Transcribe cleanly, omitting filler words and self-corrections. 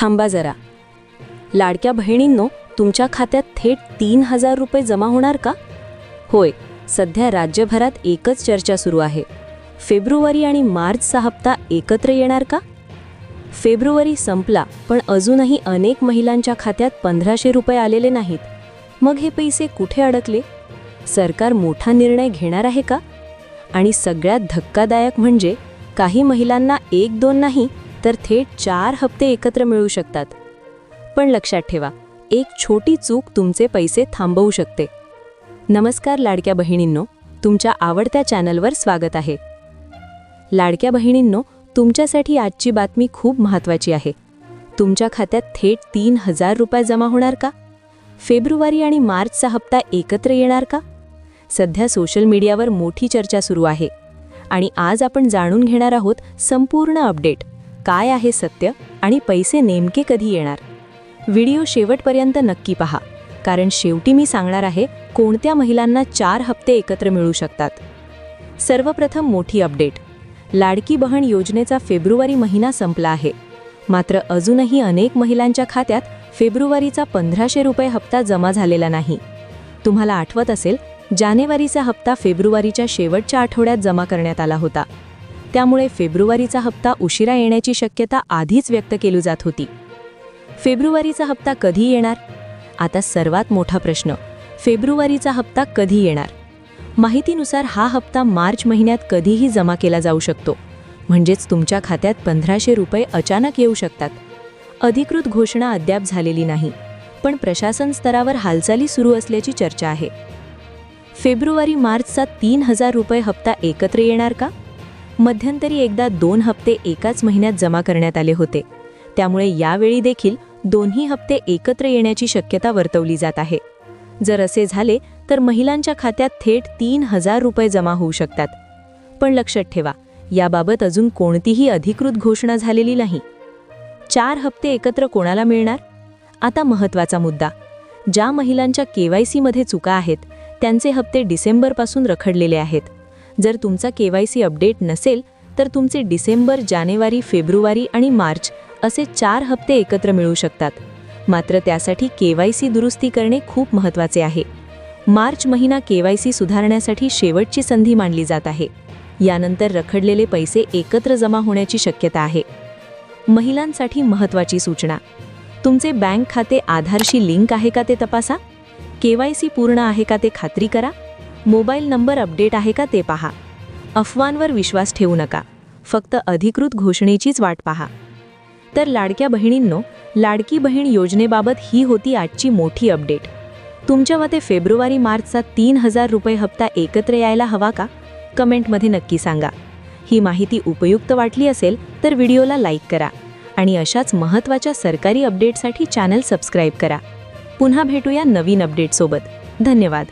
थांबा जरा. लाडक्या बहिणींनो, तुमच्या खात्यात थेट 3,000 रुपये जमा होणार का? होय, सध्या राज्यभरात एकच चर्चा सुरू आहे. फेब्रुवारी आणि मार्चचा हप्ता एकत्र येणार का? फेब्रुवारी संपला, पण अजूनही अनेक महिलांच्या खात्यात 1,500 रुपये आलेले नाहीत. मग हे पैसे कुठे अडकले? सरकार मोठा निर्णय घेणार आहे का? आणि सगळ्यात धक्कादायक म्हणजे काही महिलांना 1-2 नाही तर थेट 4 हप्ते एकत्र मिळू शकतात. पण लक्षात ठेवा, एक छोटी चूक तुमचे पैसे थांबवू शकते. नमस्कार लाडक्या बहिणींनो, तुमच्या आवडत्या चॅनलवर स्वागत आहे. लाडक्या बहिणींनो, तुमच्यासाठी आजची बातमी खूप महत्त्वाची आहे. तुमच्या खात्यात थेट 3,000 रुपये जमा होणार का? फेब्रुवारी आणि मार्चचा हप्ता एकत्र येणार का? सध्या सोशल मीडियावर मोठी चर्चा सुरू आहे आणि आज आपण जाणून घेणार आहोत संपूर्ण अपडेट. काय आहे सत्य आणि पैसे नेमके कधी येणार? व्हिडिओ शेवटपर्यंत नक्की पहा, कारण शेवटी मी सांगणार आहे कोणत्या महिलांना 4 हप्ते एकत्र मिळू शकतात. सर्वप्रथम मोठी अपडेट. लाडकी बहीण योजनेचा फेब्रुवारी महिना संपला आहे. मात्र अजूनही अनेक महिलांच्या खात्यात फेब्रुवारीचा 1,500 रुपये हप्ता जमा झालेला नाही. तुम्हाला आठवत असेल, जानेवारीचा हप्ता फेब्रुवारीच्या शेवटच्या आठवड्यात जमा करण्यात आला होता. त्यामुळे फेब्रुवारीचा हप्ता उशिरा येण्याची शक्यता आधीच व्यक्त केली जात होती. फेब्रुवारीचा हप्ता कधी येणार? आता सर्वात मोठा प्रश्न, फेब्रुवारीचा हप्ता कधी येणार? माहितीनुसार हा हप्ता मार्च महिन्यात कधीही जमा केला जाऊ शकतो. म्हणजेच तुमच्या खात्यात 1,500 रुपये अचानक येऊ शकतात. अधिकृत घोषणा अद्याप झालेली नाही, पण प्रशासन स्तरावर हालचाली सुरू असल्याची चर्चा आहे. फेब्रुवारी मार्चचा 3,000 रुपये हप्ता एकत्र येणार का? मध्यंतरी एकदा 2 हप्ते एकाच महिन्यात जमा करण्यात आले होते. त्यामुळे यावेळी देखील दोन्ही हप्ते एकत्र येण्याची शक्यता वर्तवली जात आहे. जर असे झाले तर महिलांच्या खात्यात थेट 3,000 रुपये जमा होऊ शकतात. पण लक्षात ठेवा, याबाबत अजून कोणतीही अधिकृत घोषणा झालेली नाही. 4 हप्ते एकत्र कोणाला मिळणार? आता महत्त्वाचा मुद्दा. ज्या महिलांच्या KYC मध्ये चुका आहेत त्यांचे हप्ते डिसेंबरपासून रखडलेले आहेत. जर तुमचा KYC अपडेट नसेल तर तुमचे डिसेंबर, जानेवारी, फेब्रुवारी आणि मार्च असे 4 हप्ते एकत्र मिळू शकतात. मात्र त्यासाठी KYC दुरुस्ती करणे खूप महत्त्वाचे आहे. मार्च महिना KYC सुधारण्यासाठी शेवटची संधी मानली जात आहे. यानंतर रखडलेले पैसे एकत्र जमा होण्याची शक्यता आहे. महिलांसाठी महत्त्वाची सूचना. तुमचे बँक खाते आधारशी लिंक आहे का ते तपासा. KYC पूर्ण आहे का ते खात्री करा. मोबाईल नंबर अपडेट आहे का ते पहा. अफवांवर विश्वास ठेवू नका. फक्त अधिकृत घोषणेचीच वाट पहा. तर लाडक्या बहिणींनो, लाडकी बहीण योजनेबाबत ही होती आजची मोठी अपडेट. तुमच्या मते फेब्रुवारी मार्चचा 3,000 रुपये हप्ता एकत्र यायला हवा का? कमेंटमध्ये नक्की सांगा. ही माहिती उपयुक्त वाटली असेल तर व्हिडिओला लाईक करा आणि अशाच महत्त्वाच्या सरकारी अपडेटसाठी चॅनल सबस्क्राईब करा. पुन्हा भेटूया नवीन अपडेटसोबत. धन्यवाद.